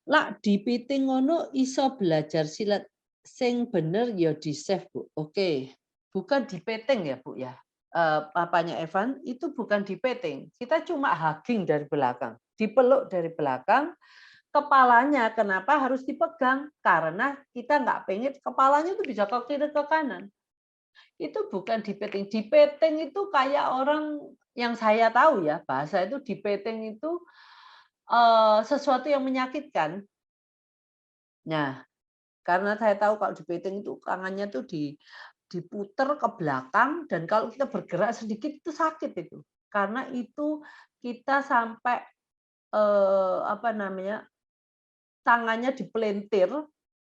Lak dipiting ngono iso belajar silat sing bener ya di-save, Bu. Oke, bukan dipeting ya, Bu, ya? Papanya Evan itu bukan dipeting, kita cuma hugging dari belakang, dipeluk dari belakang, kepalanya kenapa harus dipegang? Karena kita nggak pengen kepalanya itu bisa ke kiri, ke kanan. Itu bukan dipeting. Dipeting itu kayak orang yang saya tahu ya, bahasa itu dipeting itu, sesuatu yang menyakitkan. Nah, karena saya tahu kalau dipeting itu tangannya tuh diputer ke belakang dan kalau kita bergerak sedikit itu sakit itu. Karena itu kita sampai, apa namanya, tangannya dipelintir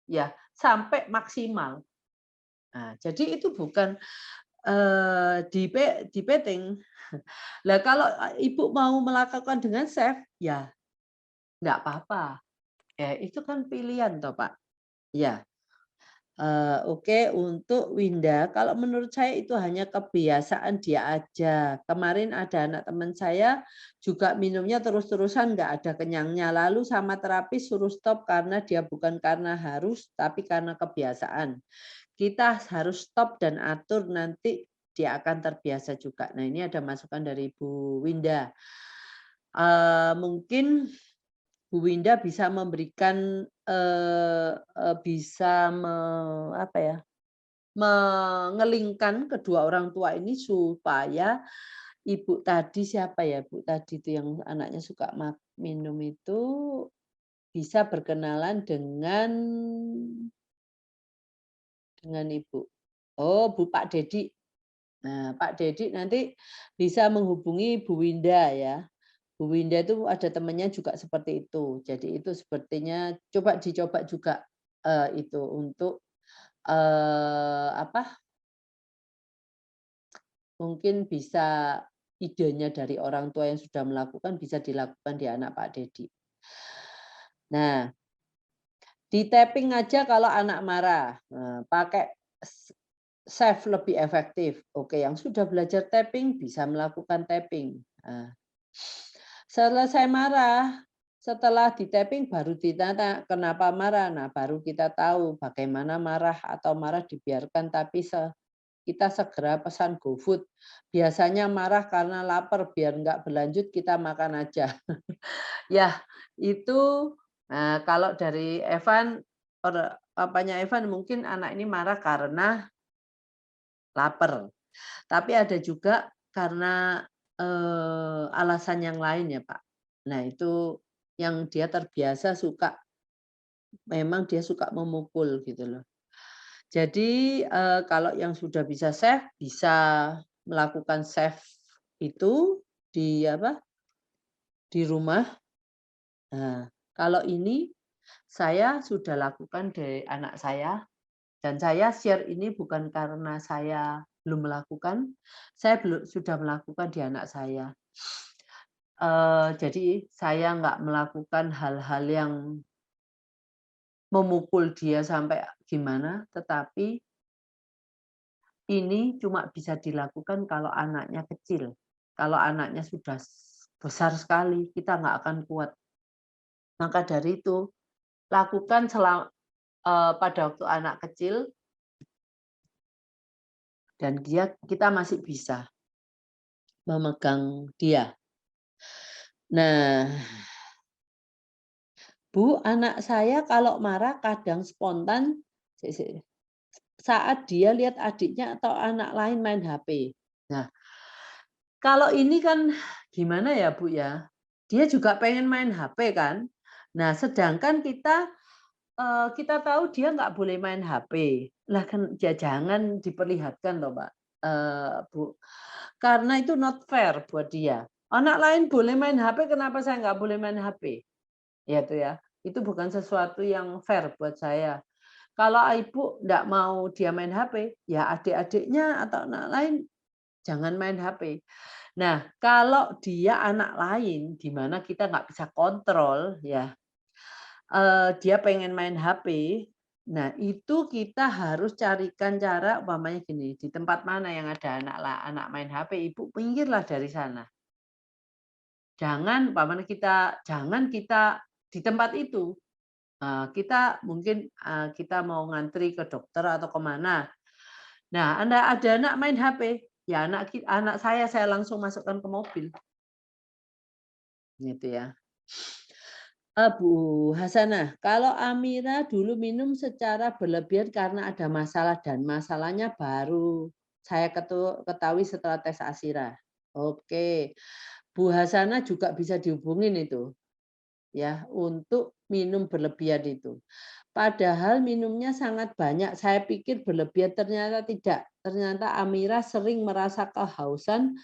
ya sampai maksimal. Nah, jadi itu bukan, dipeting. Lah kalau, Ibu mau melakukan dengan chef, ya nggak apa-apa. Ya itu kan pilihan toh, Pak. Ya. Oke untuk Winda, kalau menurut saya itu hanya kebiasaan dia aja. Kemarin ada anak teman saya juga minumnya terus-terusan nggak ada kenyangnya, lalu sama terapis suruh stop karena dia bukan karena harus, tapi karena kebiasaan. Kita harus stop dan atur nanti dia akan terbiasa juga. Nah ini ada masukan dari Bu Winda. Mungkin Bu Winda bisa memberikan, bisa apa ya, mengelingkan kedua orang tua ini supaya ibu tadi siapa ya, Bu, tadi itu yang anaknya suka minum itu bisa berkenalan dengan ibu. Oh, Pak Dedi. Nah, Pak Dedi nanti bisa menghubungi Bu Winda ya. Bu Winda itu ada temannya juga seperti itu. Jadi itu sepertinya dicoba juga, itu untuk, apa, mungkin bisa idenya dari orang tua yang sudah melakukan bisa dilakukan di anak Pak Dedi. Nah, di-tapping aja kalau anak marah, pakai save lebih efektif. Oke, yang sudah belajar tapping bisa melakukan tapping. Nah, selesai marah, setelah di-tapping baru ditanya kenapa marah. Nah, baru kita tahu bagaimana marah atau marah dibiarkan tapi kita segera pesan GoFood. Biasanya marah karena lapar, biar nggak berlanjut kita makan aja. Ya, itu kalau dari Evan, papanya Evan mungkin anak ini marah karena lapar. Tapi ada juga karena, alasan yang lain ya, Pak. Nah, itu yang dia terbiasa memang dia suka memukul gitu loh. Jadi, kalau yang sudah bisa save, bisa melakukan save itu di apa, di rumah. Nah, kalau ini saya sudah lakukan dari anak saya dan saya share ini bukan karena saya belum melakukan, saya sudah melakukan di anak saya. Jadi saya nggak melakukan hal-hal yang memukul dia sampai gimana, tetapi ini cuma bisa dilakukan kalau anaknya kecil. Kalau anaknya sudah besar sekali, kita nggak akan kuat. Maka dari itu, lakukan pada waktu anak kecil dan kita masih bisa memegang dia. Nah, Bu, anak saya kalau marah kadang spontan saat dia lihat adiknya atau anak lain main HP. Nah, kalau ini kan gimana ya, Bu, ya, dia juga pengen main HP kan. Nah, sedangkan kita tahu dia nggak boleh main HP. Lah kan ya jangan diperlihatkan loh, Mbak, Bu. Karena itu not fair buat dia. Anak lain boleh main HP, kenapa saya nggak boleh main HP? Ya itu ya. Itu bukan sesuatu yang fair buat saya. Kalau ibu nggak mau dia main HP, ya adik-adiknya atau anak lain jangan main HP. Nah, kalau dia anak lain, di mana kita nggak bisa kontrol ya, dia pengen main HP, nah itu kita harus carikan cara umpamanya gini, di tempat mana yang ada anak main HP, ibu minggirlah dari sana. Jangan umpamanya jangan kita di tempat itu. Kita mungkin, kita mau ngantri ke dokter atau kemana. Nah, ada anak main HP, ya anak saya langsung masukkan ke mobil, gitu ya. Bu Hasanah, kalau Amira dulu minum secara berlebihan karena ada masalah dan masalahnya baru saya ketahui setelah tes ASIRA. Oke, Bu Hasanah juga bisa dihubungin itu ya untuk minum berlebihan itu. Padahal minumnya sangat banyak. Saya pikir berlebihan, ternyata tidak. Ternyata Amira sering merasa kehausan.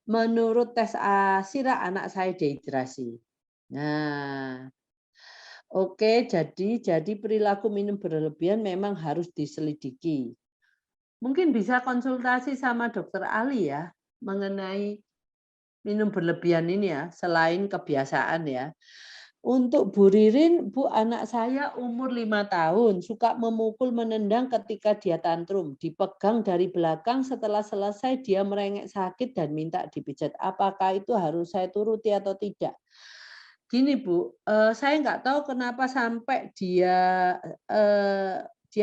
Menurut tes ASIRA anak saya dehidrasi. Nah, oke, jadi perilaku minum berlebihan memang harus diselidiki. Mungkin bisa konsultasi sama dokter ahli ya mengenai minum berlebihan ini ya, selain kebiasaan ya. Untuk Bu Ririn, Bu, anak saya umur 5 tahun, suka memukul, menendang ketika dia tantrum. Dipegang dari belakang, setelah selesai dia merengek sakit dan minta dipijat. Apakah itu harus saya turuti atau tidak? Gini Bu, saya nggak tahu kenapa sampai dia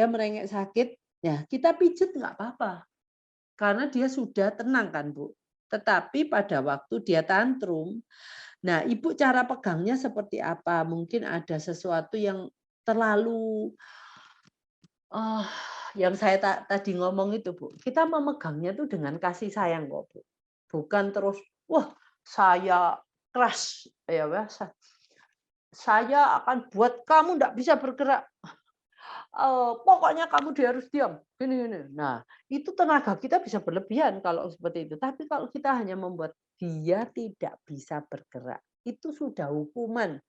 merengek sakit, ya kita pijet nggak apa-apa, karena dia sudah tenang kan Bu. Tetapi pada waktu dia tantrum, nah, Ibu cara pegangnya seperti apa? Mungkin ada sesuatu yang terlalu, oh, yang saya tadi ngomong itu, Bu. Kita memegangnya tuh dengan kasih sayang kok, Bu. Bukan terus, wah, saya keras, ya, saya akan buat kamu nggak bisa bergerak. Pokoknya kamu harus diam, gini. Nah, itu tenaga kita bisa berlebihan kalau seperti itu. Tapi kalau kita hanya membuat dia tidak bisa bergerak, itu sudah hukuman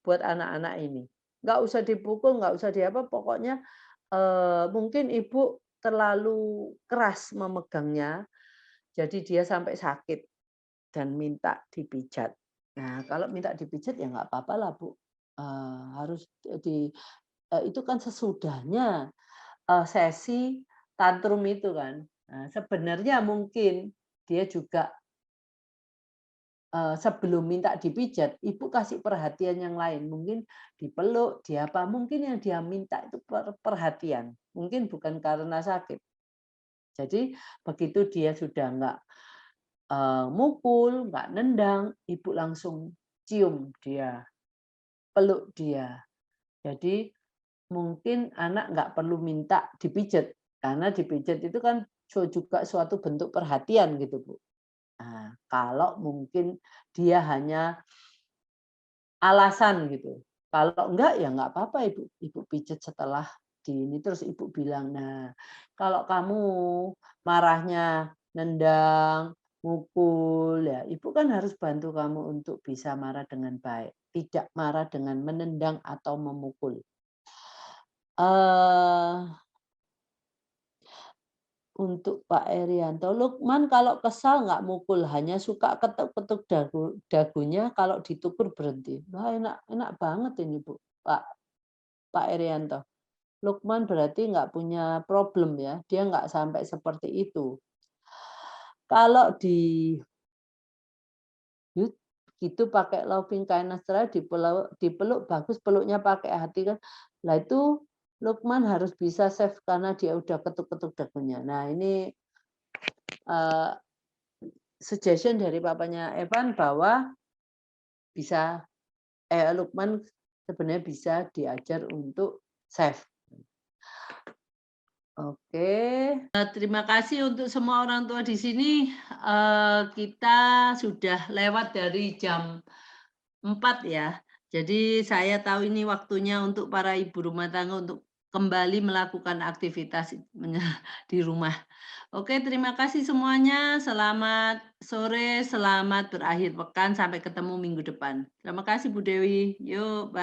buat anak-anak ini. Nggak usah dipukul, nggak usah diapa, pokoknya, mungkin ibu terlalu keras memegangnya, jadi dia sampai sakit dan minta dipijat. Nah, kalau minta dipijat ya nggak apa-apalah, Bu. Harus itu kan sesudahnya, sesi tantrum itu kan. Nah, sebenarnya mungkin dia juga, sebelum minta dipijat, ibu kasih perhatian yang lain. Mungkin dipeluk, diapa, mungkin yang dia minta itu perhatian, mungkin bukan karena sakit. Jadi begitu dia sudah nggak, mukul, nggak nendang, ibu langsung cium dia, peluk dia. Jadi mungkin anak nggak perlu minta dipijat, karena dipijat itu kan juga suatu bentuk perhatian gitu, Bu. Nah, kalau mungkin dia hanya alasan gitu. Kalau enggak, ya enggak apa-apa Ibu. Ibu pijet setelah di ini, terus Ibu bilang, "Nah, kalau kamu marahnya nendang, mukul, ya Ibu kan harus bantu kamu untuk bisa marah dengan baik, tidak marah dengan menendang atau memukul." Eh Untuk Pak Erianto, Lukman kalau kesal nggak mukul, hanya suka ketuk-ketuk dagunya, kalau ditukur berhenti. Wah, enak enak banget ini, Bu, Pak Erianto. Lukman berarti nggak punya problem ya, dia nggak sampai seperti itu. Kalau gitu pakai loving kindness dipeluk bagus, peluknya pakai hati kan. Lah itu Lukman harus bisa save karena dia udah ketuk-ketuk dagunya. Nah, ini uh, suggestion dari papanya Evan bahwa bisa Lukman sebenarnya bisa diajar untuk save. Oke, terima kasih untuk semua orang tua di sini. Kita sudah lewat dari jam 4 ya. Jadi saya tahu ini waktunya untuk para ibu rumah tangga untuk kembali melakukan aktivitas di rumah. Oke, terima kasih semuanya. Selamat sore, selamat berakhir pekan. Sampai ketemu minggu depan. Terima kasih Bu Dewi. Yuk, bye.